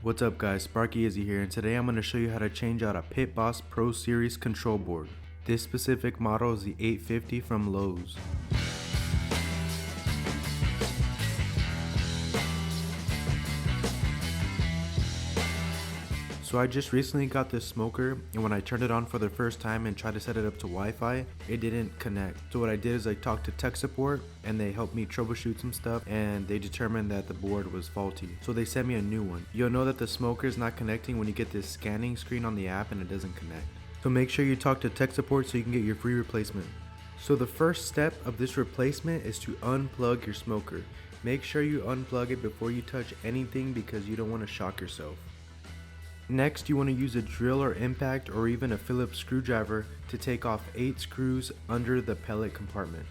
What's up guys, Sparky Izzy here, and today I'm going to show you how to change out a Pitboss Pro Series control board. This specific model is the 850 from Lowe's. So I just recently got this smoker, and when I turned it on for the first time and tried to set it up to Wi-Fi, it didn't connect. So what I did is I talked to tech support and they helped me troubleshoot some stuff, and they determined that the board was faulty. So they sent me a new one. You'll know that the smoker is not connecting when you get this scanning screen on the app and it doesn't connect. So make sure you talk to tech support so you can get your free replacement. So the first step of this replacement is to unplug your smoker. Make sure you unplug it before you touch anything because you don't want to shock yourself. Next, you want to use a drill or impact or even a Phillips screwdriver to take off 8 screws under the pellet compartment.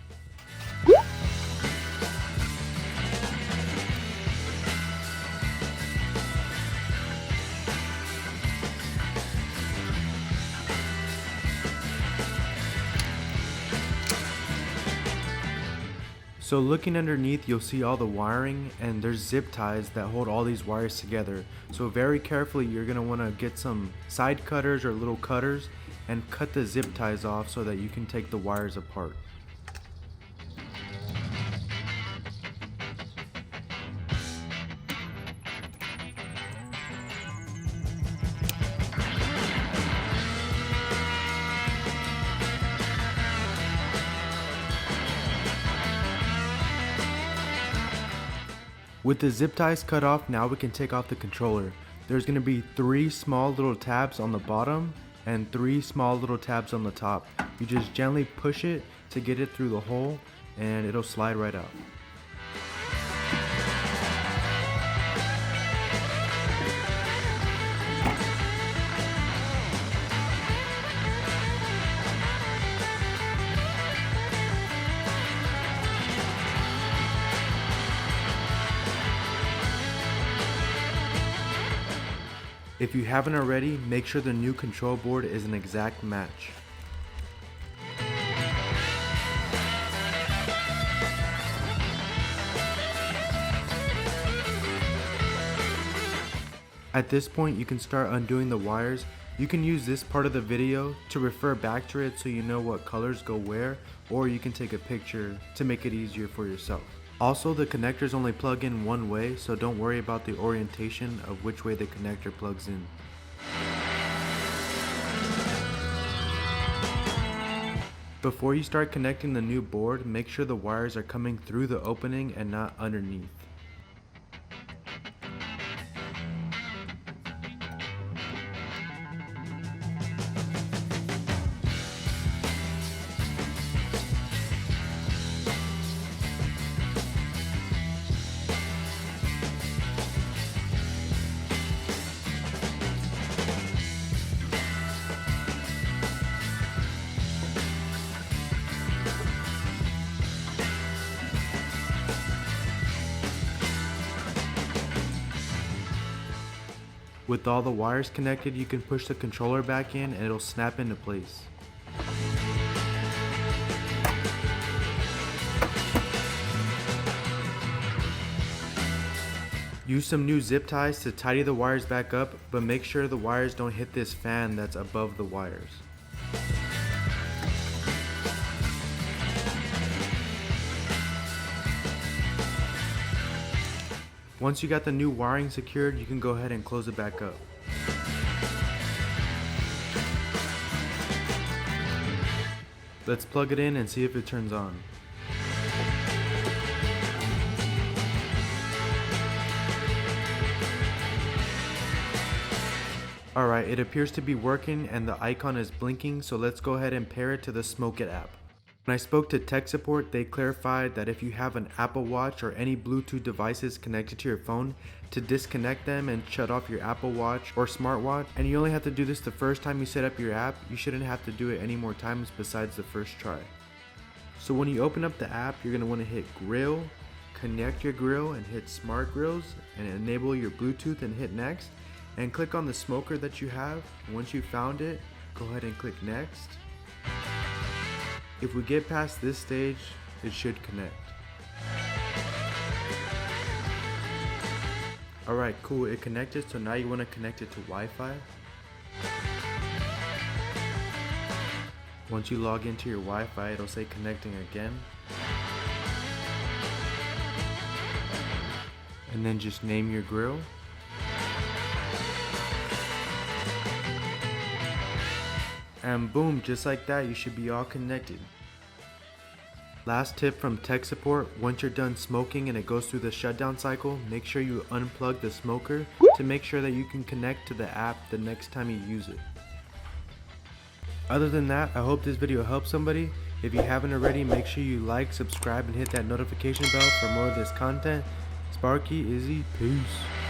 So looking underneath, you'll see all the wiring, and there's zip ties that hold all these wires together. So very carefully, you're going to want to get some side cutters or little cutters and cut the zip ties off so that you can take the wires apart. With the zip ties cut off, now we can take off the controller. There's going to be 3 small little tabs on the bottom and 3 small little tabs on the top. You just gently push it to get it through the hole and it'll slide right out. If you haven't already, make sure the new control board is an exact match. At this point, you can start undoing the wires. You can use this part of the video to refer back to it so you know what colors go where, or you can take a picture to make it easier for yourself. Also, the connectors only plug in one way, so don't worry about the orientation of which way the connector plugs in. Before you start connecting the new board, make sure the wires are coming through the opening and not underneath. With all the wires connected, you can push the controller back in and it'll snap into place. Use some new zip ties to tidy the wires back up, but make sure the wires don't hit this fan that's above the wires. Once you got the new wiring secured, you can go ahead and close it back up. Let's plug it in and see if it turns on. Alright, it appears to be working and the icon is blinking, so let's go ahead and pair it to the Smoke It app. When I spoke to tech support, they clarified that if you have an Apple Watch or any Bluetooth devices connected to your phone, to disconnect them and shut off your Apple Watch or smartwatch, and you only have to do this the first time you set up your app. You shouldn't have to do it any more times besides the first try. So when you open up the app, you're going to want to hit Grill, connect your grill and hit Smart Grills, and enable your Bluetooth and hit Next, and click on the smoker that you have. Once you found it, go ahead and click Next. If we get past this stage, it should connect. Alright, cool, it connected, so now you want to connect it to Wi-Fi. Once you log into your Wi-Fi, it'll say connecting again. And then just name your grill. And boom, just like that, you should be all connected. Last tip from tech support, once you're done smoking and it goes through the shutdown cycle, make sure you unplug the smoker to make sure that you can connect to the app the next time you use it. Other than that, I hope this video helps somebody. If you haven't already, make sure you like, subscribe, and hit that notification bell for more of this content. Sparky, Izzy, peace.